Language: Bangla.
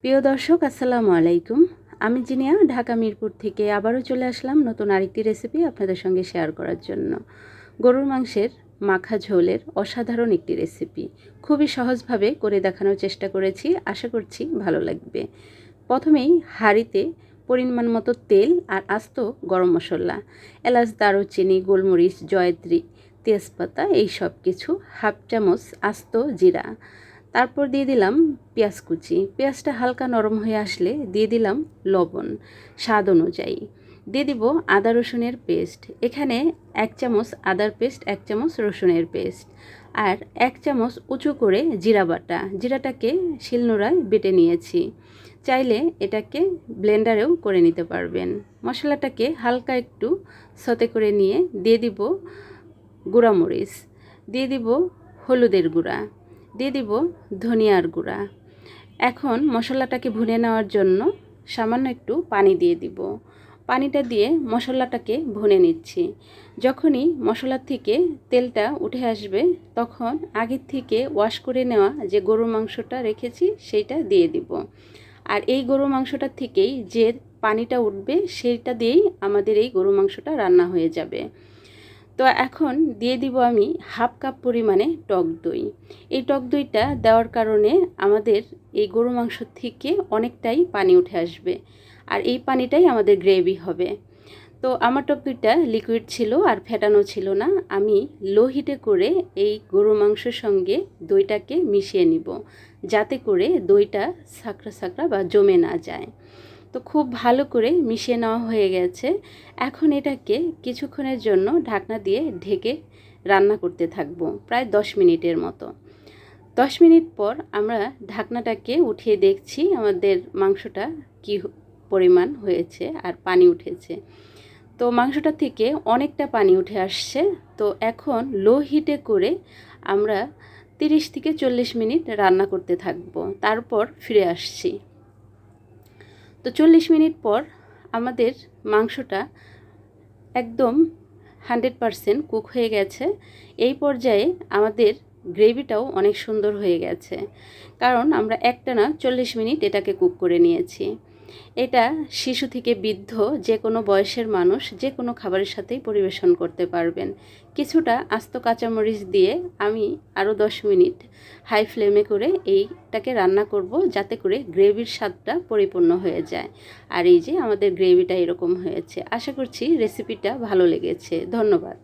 প্রিয় দর্শক, আসসালামু আলাইকুম। আমি জিনিয়া ঢাকা মিরপুর থেকে আবারও চলে আসলাম নতুন আরেকটি রেসিপি আপনাদের সঙ্গে শেয়ার করার জন্য। গরুর মাংসের মাখা ঝোলের অসাধারণ একটি রেসিপি খুবই সহজভাবে করে দেখানোর চেষ্টা করেছি, আশা করছি ভালো লাগবে। প্রথমেই হাঁড়িতে পরিমাণ মতো তেল আর আস্ত গরম মশলা, এলাচ, দারুচিনি, গোলমরিচ, জয়ত্রী, তেজপাতা, এই সব কিছু, হাফ চামচ আস্ত জিরা, তারপর দিয়ে দিলাম পেঁয়াজ কুচি। পেঁয়াজটা হালকা নরম হয়ে আসলে দিয়ে দিলাম লবণ স্বাদ অনুযায়ী। দিয়ে দিব আদা রসুনের পেস্ট। এখানে 1 চামচ আদার পেস্ট, 1 চামচ রসুনের পেস্ট, আর 1 চামচ উঁচু করে জিরা বাটা। জিরাটাকে শিলনোড়ায় বেটে নিয়েছি, চাইলে এটাকে ব্লেন্ডারেও করে নিতে পারবেন। মশলাটাকে হালকা একটু সতে করে নিয়ে দিয়ে দিব গুঁড়ামরিচ, দিয়ে দিব হলুদের গুঁড়া, দিয়ে দিব ধনিয়ার গুঁড়া। এখন মশলাটাকে ভুনে নেওয়ার জন্য সামান্য একটু পানি দিয়ে দিব। পানিটা দিয়ে মশলাটাকে ভুনে নিচ্ছি। যখনই মশলার থেকে তেলটা উঠে আসবে তখন আগের থেকে ওয়াশ করে নেওয়া যে গরুর মাংসটা রেখেছি সেইটা দিয়ে দিব। আর এই গরুর মাংসটার থেকেই যে পানিটা উঠবে সেইটা দিয়েই আমাদের এই গরুর মাংসটা রান্না হয়ে যাবে। তো এখন দিয়ে দিব আমি হাফ কাপ পরিমাণে টক দই। এই টক দইটা দেওয়ার কারণে আমাদের এই গরু মাংস থেকে অনেকটাই পানি উঠে আসবে, আর এই পানিটাই আমাদের গ্রেভি হবে। তো আমার টক দইটা লিকুইড ছিল আর ফেটানো ছিল না। আমি লো হিটে করে এই গরু মাংসের সঙ্গে দইটাকে মিশিয়ে নিব, যাতে করে দইটা সাকড়া সাকড়া বা জমে না যায়। তো খুব ভালো করে মিশিয়ে নেওয়া হয়ে গেছে। এখন এটাকে কিছুক্ষণের জন্য ঢাকনা দিয়ে ঢেকে রান্না করতে থাকবো, প্রায় 10 মিনিটের মতো। 10 মিনিট পর আমরা ঢাকনাটাকে উঠিয়ে দেখছি আমাদের মাংসটা কি পরিমাণ হয়েছে আর পানি উঠেছে। তো মাংসটা থেকে অনেকটা পানি উঠে আসছে। তো এখন লো হিটে করে আমরা 30 থেকে 40 মিনিট রান্না করতে থাকবো, তারপর ফিরে আসছি। তো 40 মিনিট পর আমাদের মাংসটা একদম 100% কুক হয়ে গেছে। এই পর্যায়ে আমাদের গ্রেভিটাও অনেক সুন্দর হয়ে গেছে, কারণ আমরা একটানা 40 মিনিট এটাকে কুক করে নিয়েছি। এটা শিশু থেকে বৃদ্ধ যে কোনো বয়সের মানুষ যে কোনো খাবারের সাথেই পরিবেশন করতে পারবেন। কিছুটা আস্ত কাঁচামরিচ দিয়ে আমি আরও 10 মিনিট হাই ফ্লেমে করে এইটাকে রান্না করব, যাতে করে গ্রেভির স্বাদটা পরিপূর্ণ হয়ে যায়। আর এই যে আমাদের গ্রেভিটা এরকম হয়েছে। আশা করছি রেসিপিটা ভালো লেগেছে। ধন্যবাদ।